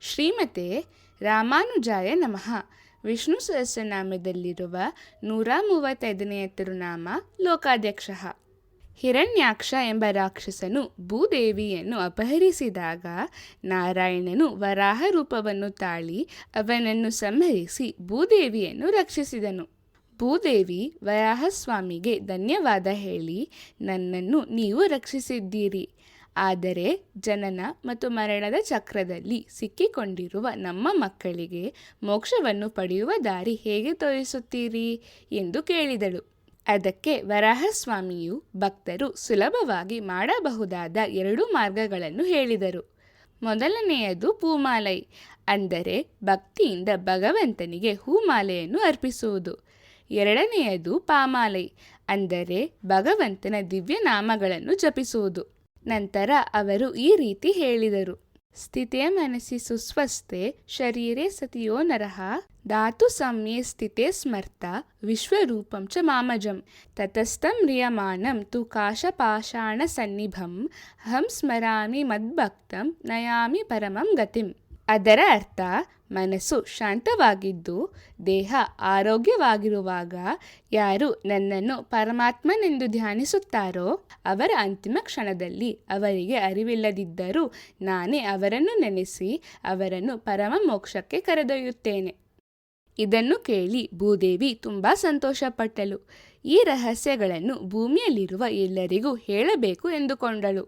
ಶ್ರೀಮತೆ ರಾಮಾನುಜಾಯ ನಮಃ. ವಿಷ್ಣು ಸಹಸ್ರನಾಮದಲ್ಲಿರುವ 135ನೆಯ ತಿರುನಾಮ ಲೋಕಾಧ್ಯಕ್ಷ. ಹಿರಣ್ಯಾಕ್ಷ ಎಂಬ ರಾಕ್ಷಸನು ಭೂದೇವಿಯನ್ನು ಅಪಹರಿಸಿದಾಗ ನಾರಾಯಣನು ವರಾಹ ರೂಪವನ್ನು ತಾಳಿ ಅವನನ್ನು ಸಂಹರಿಸಿ ಭೂದೇವಿಯನ್ನು ರಕ್ಷಿಸಿದನು. ಭೂದೇವಿ ವರಾಹಸ್ವಾಮಿಗೆ ಧನ್ಯವಾದ ಹೇಳಿ, ನನ್ನನ್ನು ನೀವು ರಕ್ಷಿಸಿದ್ದೀರಿ, ಆದರೆ ಜನನ ಮತ್ತು ಮರಣದ ಚಕ್ರದಲ್ಲಿ ಸಿಕ್ಕಿಕೊಂಡಿರುವ ನಮ್ಮ ಮಕ್ಕಳಿಗೆ ಮೋಕ್ಷವನ್ನು ಪಡೆಯುವ ದಾರಿ ಹೇಗೆ ತೋರಿಸುತ್ತೀರಿ ಎಂದು ಕೇಳಿದಳು. ಅದಕ್ಕೆ ವರಾಹಸ್ವಾಮಿಯು ಭಕ್ತರು ಸುಲಭವಾಗಿ ಮಾಡಬಹುದಾದ 2 ಮಾರ್ಗಗಳನ್ನು ಹೇಳಿದರು. ಮೊದಲನೆಯದು ಪೂಮಾಲೈ, ಅಂದರೆ ಭಕ್ತಿಯಿಂದ ಭಗವಂತನಿಗೆ ಹೂಮಾಲೆಯನ್ನು ಅರ್ಪಿಸುವುದು. ಎರಡನೆಯದು ಪಾಮಾಲೈ, ಅಂದರೆ ಭಗವಂತನ ದಿವ್ಯನಾಮಗಳನ್ನು ಜಪಿಸುವುದು. ನಂತರ ಅವರು ಈ ರೀತಿ ಹೇಳಿದರು: ಸ್ಥಿತೇ ಮನಸಿ ಸುಸ್ವಸ್ಥೆ ಶರೀರೇ ಸತಿಯೋ ನರಃ ಧಾತು ಸಂಯೇ ಸ್ಥಿತೇ ಸ್ಮರ್ತ ವಿಶ್ವರೂಪಂ ಚ ಮಾಮಜಂ ತತಸ್ಥಂ ಮ್ರಿಯಮಾಣಂ ತು ಕಾಶಪಾಷಾಣ ಸನ್ನಿಭಂ ಅಹಂ ಸ್ಮರಾಮಿ ಮದ್ಭಕ್ತಂ ನಯಾಮಿ ಪರಮಂ ಗತಿಂ. ಅದರ ಅರ್ಥ, ಮನಸ್ಸು ಶಾಂತವಾಗಿದ್ದು ದೇಹ ಆರೋಗ್ಯವಾಗಿರುವಾಗ ಯಾರು ನನ್ನನ್ನು ಪರಮಾತ್ಮನೆಂದು ಧ್ಯಾನಿಸುತ್ತಾರೋ ಅವರ ಅಂತಿಮ ಕ್ಷಣದಲ್ಲಿ ಅವರಿಗೆ ಅರಿವಿಲ್ಲದಿದ್ದರೂ ನಾನೇ ಅವರನ್ನು ನೆನೆಸಿ ಅವರನ್ನು ಪರಮ ಮೋಕ್ಷಕ್ಕೆ ಕರೆದೊಯ್ಯುತ್ತೇನೆ. ಇದನ್ನು ಕೇಳಿ ಭೂದೇವಿ ತುಂಬ ಸಂತೋಷಪಟ್ಟಳು. ಈ ರಹಸ್ಯಗಳನ್ನು ಭೂಮಿಯಲ್ಲಿರುವ ಎಲ್ಲರಿಗೂ ಹೇಳಬೇಕು ಎಂದುಕೊಂಡಳು.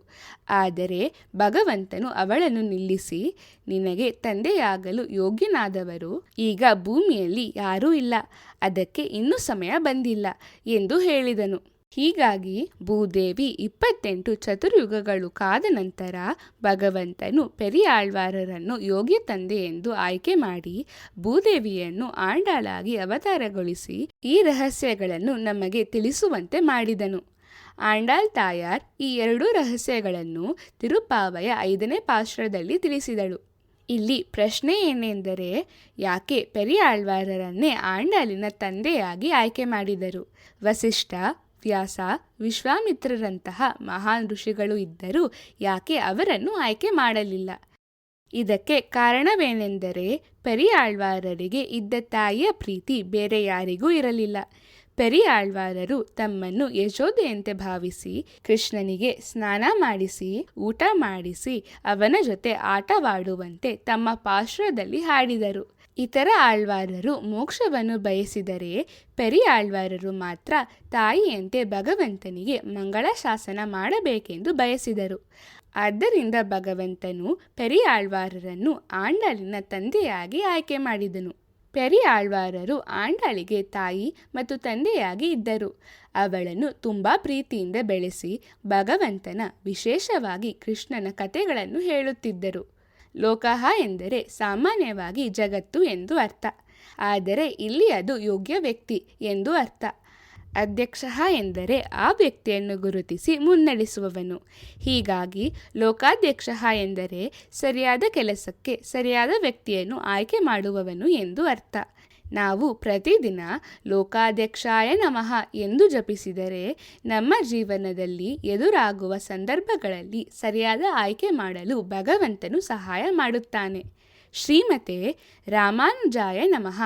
ಆದರೆ ಭಗವಂತನು ಅವಳನ್ನು ನಿಲ್ಲಿಸಿ, ನಿನಗೆ ತಂದೆಯಾಗಲು ಯೋಗ್ಯನಾದವರು ಈಗ ಭೂಮಿಯಲ್ಲಿ ಯಾರೂ ಇಲ್ಲ, ಅದಕ್ಕೆ ಇನ್ನೂ ಸಮಯ ಬಂದಿಲ್ಲ ಎಂದು ಹೇಳಿದನು. ಹೀಗಾಗಿ ಭೂದೇವಿ 28 ಚತುರ್ಯುಗಗಳು ಕಾದ ನಂತರ ಭಗವಂತನು ಪೆರಿಯಾಳ್ವಾರರನ್ನು ಯೋಗ್ಯ ತಂದೆ ಎಂದು ಆಯ್ಕೆ ಮಾಡಿ ಭೂದೇವಿಯನ್ನು ಆಂಡಾಳಾಗಿ ಅವತಾರಗೊಳಿಸಿ ಈ ರಹಸ್ಯಗಳನ್ನು ನಮಗೆ ತಿಳಿಸುವಂತೆ ಮಾಡಿದನು. ಆಂಡಾಳ್ ತಾಯಾರ್ ಈ 2 ರಹಸ್ಯಗಳನ್ನು ತಿರುಪಾವಯ 5ನೇ ಪಾಶುರದಲ್ಲಿ ತಿಳಿಸಿದಳು. ಇಲ್ಲಿ ಪ್ರಶ್ನೆ ಏನೆಂದರೆ, ಯಾಕೆ ಪೆರಿಯಾಳ್ವಾರರನ್ನೇ ಆಂಡಾಳಿನ ತಂದೆಯಾಗಿ ಆಯ್ಕೆ ಮಾಡಿದರು? ವಸಿಷ್ಠ, ವ್ಯಾಸ, ವಿಶ್ವಾಮಿತ್ರರಂತಹ ಮಹಾನ್ ಋಷಿಗಳು ಇದ್ದರೂ ಯಾಕೆ ಅವರನ್ನು ಆಯ್ಕೆ ಮಾಡಲಿಲ್ಲ? ಇದಕ್ಕೆ ಕಾರಣವೇನೆಂದರೆ, ಪೆರಿಯಾಳ್ವಾರರಿಗೆ ಇದ್ದ ತಾಯಿಯ ಪ್ರೀತಿ ಬೇರೆ ಯಾರಿಗೂ ಇರಲಿಲ್ಲ. ಪೆರಿಯಾಳ್ವಾರರು ತಮ್ಮನ್ನು ಯಶೋದೆಯಂತೆ ಭಾವಿಸಿ ಕೃಷ್ಣನಿಗೆ ಸ್ನಾನ ಮಾಡಿಸಿ ಊಟ ಮಾಡಿಸಿ ಅವನ ಜೊತೆ ಆಟವಾಡುವಂತೆ ತಮ್ಮ ಪಾಶುರದಲ್ಲಿ ಹಾಡಿದರು. ಇತರ ಆಳ್ವಾರರು ಮೋಕ್ಷವನ್ನು ಬಯಸಿದರೆ ಪೆರಿಯಾಳ್ವಾರರು ಮಾತ್ರ ತಾಯಿಯಂತೆ ಭಗವಂತನಿಗೆ ಮಂಗಳ ಶಾಸನ ಮಾಡಬೇಕೆಂದು ಬಯಸಿದರು. ಆದ್ದರಿಂದ ಭಗವಂತನು ಪೆರಿಯಾಳ್ವಾರರನ್ನು ಆಂಡಾಳಿನ ತಂದೆಯಾಗಿ ಆಯ್ಕೆ ಮಾಡಿದನು. ಪೆರಿಯಾಳ್ವಾರರು ಆಂಡಾಳಿಗೆ ತಾಯಿ ಮತ್ತು ತಂದೆಯಾಗಿ ಇದ್ದರು. ಅವಳನ್ನು ತುಂಬ ಪ್ರೀತಿಯಿಂದ ಬೆಳೆಸಿ ಭಗವಂತನ, ವಿಶೇಷವಾಗಿ ಕೃಷ್ಣನ ಕಥೆಗಳನ್ನು ಹೇಳುತ್ತಿದ್ದರು. ಲೋಕಃ ಎಂದರೆ ಸಾಮಾನ್ಯವಾಗಿ ಜಗತ್ತು ಎಂದು ಅರ್ಥ, ಆದರೆ ಇಲ್ಲಿ ಅದು ಯೋಗ್ಯ ವ್ಯಕ್ತಿ ಎಂದು ಅರ್ಥ. ಅಧ್ಯಕ್ಷ ಎಂದರೆ ಆ ವ್ಯಕ್ತಿಯನ್ನು ಗುರುತಿಸಿ ಮುನ್ನಡೆಸುವವನು. ಹೀಗಾಗಿ ಲೋಕಾಧ್ಯಕ್ಷ ಎಂದರೆ ಸರಿಯಾದ ಕೆಲಸಕ್ಕೆ ಸರಿಯಾದ ವ್ಯಕ್ತಿಯನ್ನು ಆಯ್ಕೆ ಮಾಡುವವನು ಎಂದು ಅರ್ಥ. ನಾವು ಪ್ರತಿದಿನ ಲೋಕಾಧ್ಯಕ್ಷಾಯ ನಮಃ ಎಂದು ಜಪಿಸಿದರೆ ನಮ್ಮ ಜೀವನದಲ್ಲಿ ಎದುರಾಗುವ ಸಂದರ್ಭಗಳಲ್ಲಿ ಸರಿಯಾದ ಆಯ್ಕೆ ಮಾಡಲು ಭಗವಂತನು ಸಹಾಯ ಮಾಡುತ್ತಾನೆ. ಶ್ರೀಮತೆ ರಾಮಾನುಜಾಯ ನಮಃ.